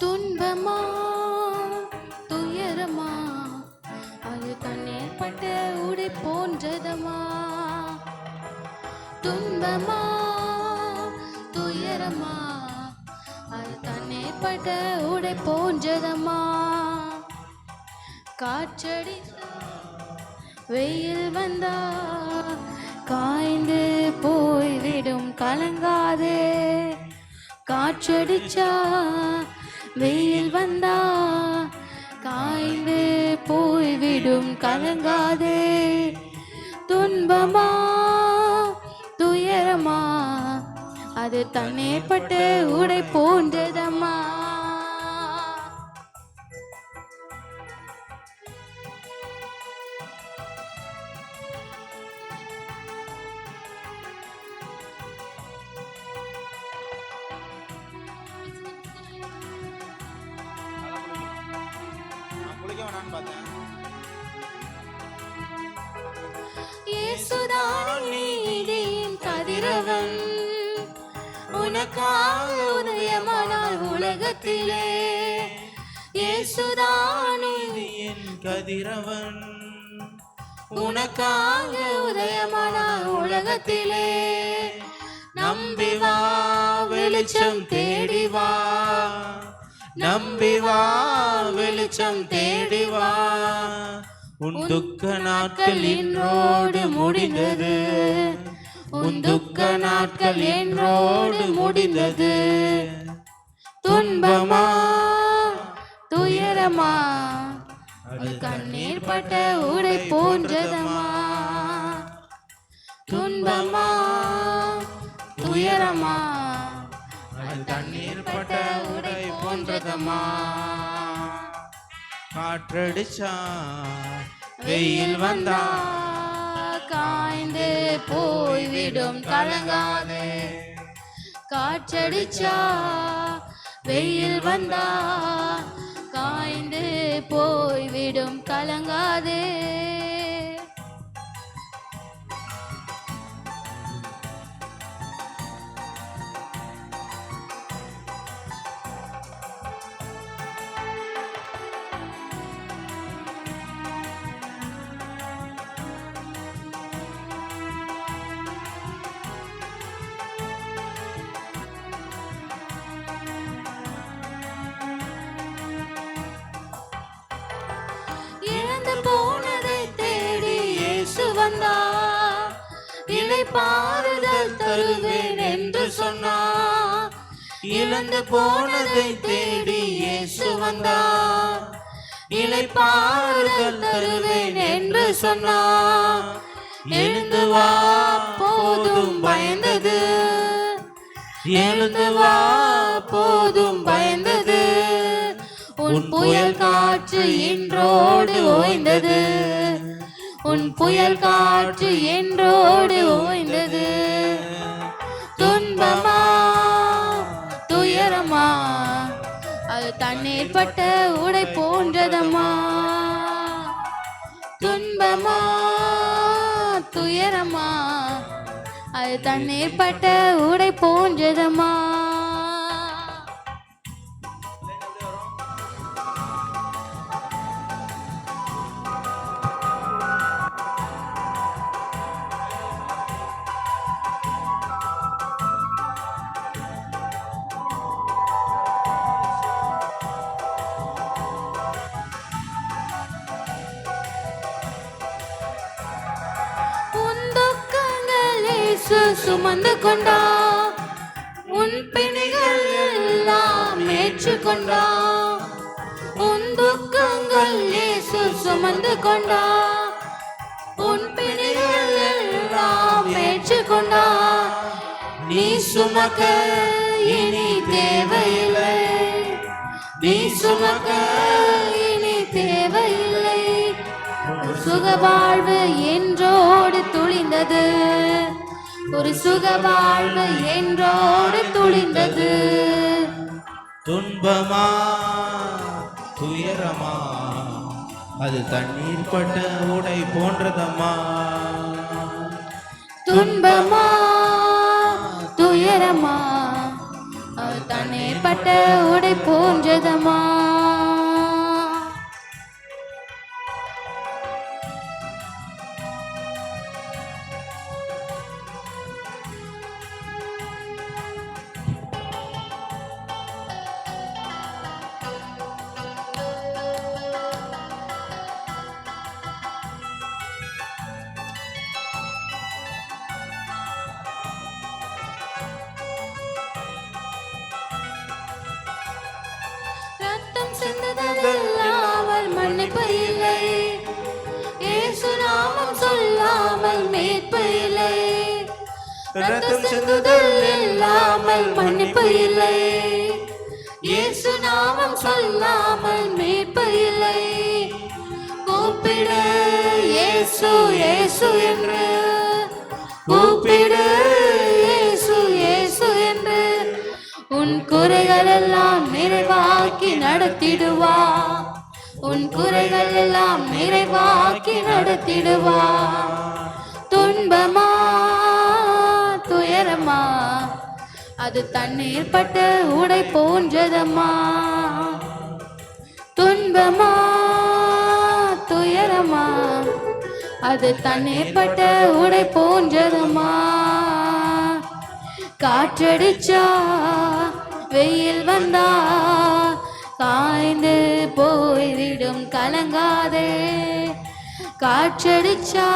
துன்பமா துயரமா அது தண்ணீர் பட்ட உடை போன்றதமா. துன்பமா துயரமா அது தண்ணீர் பட்ட உடை போன்றதமா. காற்றடி வெயில் வந்தா காய்ந்து போய்விடும் கலங்காதே. காற்றடிச்சா வெயில் வந்தா காய்ந்து போய்விடும் கலங்காதே. துன்பமா துயரமா அது தண்ணீர் பட்ட உடை போன்றதம்மா. நீதியின் கதிரவன் உனக்காக உதயமானார் உலகத்திலே. இயேசுதான் நீதியின் கதிரவன் உனக்காக உதயமானார் உலகத்திலே. நம்பி வா வெளிச்சம் தேடி வா, நம்பி வா வெளிச்சம் தேடி வா. உன் துக்க நாட்கள் இன்றோடு முடிந்தது, உன் துக்க நாட்கள் என்றோடு முடிந்தது. துன்பமா துயரமா அது கண்ணீர் பட்ட உடை போன்றதமா. துன்பமா துயரமா அது தண்ணீர் பட்ட உடை போன்றதமா. காற்றடிச்சா வெயில் வந்தா காய்ந்து போய்விடும் கலங்காதே. காற்றடிச்சா வெயில் வந்தா காய்ந்து போய்விடும் கலங்காதே. போனதை தேடி இயேசு வந்தா, இளைப்பாறுதல் தருவேன் என்று சொன்னா. இழந்து போனதை தேடி இயேசு வந்தா, இளைப்பாறுதல் தருவேன் என்று சொன்னா. எழுந்து வா போதும் பயந்தது, எழுந்து வா போதும் பயந்தது. உன் புயல் காற்று இன்றோடு ஓய்ந்தது, உன் புயல் காற்று என்றோடு ஓய்ந்தது. துன்பமா துயரமா அது தண்ணீர் பட்ட உடை போன்றதம்மா. துன்பமா துயரமா அது தண்ணீர் பட்ட உடை போன்றதம்மா. சுமந்து கொண்டா, உன் பிணிகள் எல்லாம் ஏற்றுக்கொண்டா. உன் துக்கங்கள் இயேசு சுமந்து கொண்டா, உன் பிணிகள் எல்லாம் ஏற்றுக்கொண்டா. நீ சுமக்க இனி தேவையில்லை, நீ சுமக்க இனி தேவையில்லை. சுகவாழ்வு என்றோடு துளிந்தது, ஒரு சுகவாழ்வு என்றோடு துளிந்தது. துன்பமா துயரமா அது தண்ணீர் பட்ட உடை போன்றதம்மா. துன்பமா துயரமா அது தண்ணீர் பட்ட உடை போன்றதம்மா. ரத்தம் சிந்துதலில்லாமல் மன்னிப்பு இல்லை, இயேசு நாமம் சொல்லாமல் மீட்பு இல்லை. ரத்தம் சிந்துதல் இல்லாமல் மன்னிப்பு இல்லை, இயேசு நாமம் சொல்லாமல் மீட்பு இல்லை. கூப்பிடு இயேசு இயேசு என்று, கூப்பிடு இயேசு இயேசு என்று, உன் குறைகள் எல்லாம் நிறைவாக்கி நடத்திடுவா, உன் குறைகள் எல்லாம் நிறைவாக்கி நடத்திடுவா. துன்பமா துயரமா அது தண்ணீர் பட்ட உடை போன்றதம்மா. துன்பமா துயரமா அது தண்ணீர் பட்ட உடை போன்றதம்மா. காற்றடிச்சா வெயில் வந்தா காய்ந்து போய்விடும் கலங்காதே. காற்றடிச்சா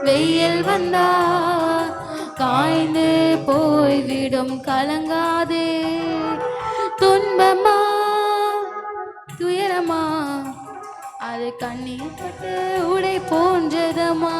வெயில் வந்தா காய்ந்து போய்விடும் கலங்காதே. துன்பமா துயரமா அது கண்ணீர் பட்டு உடை போன்றதம்மா.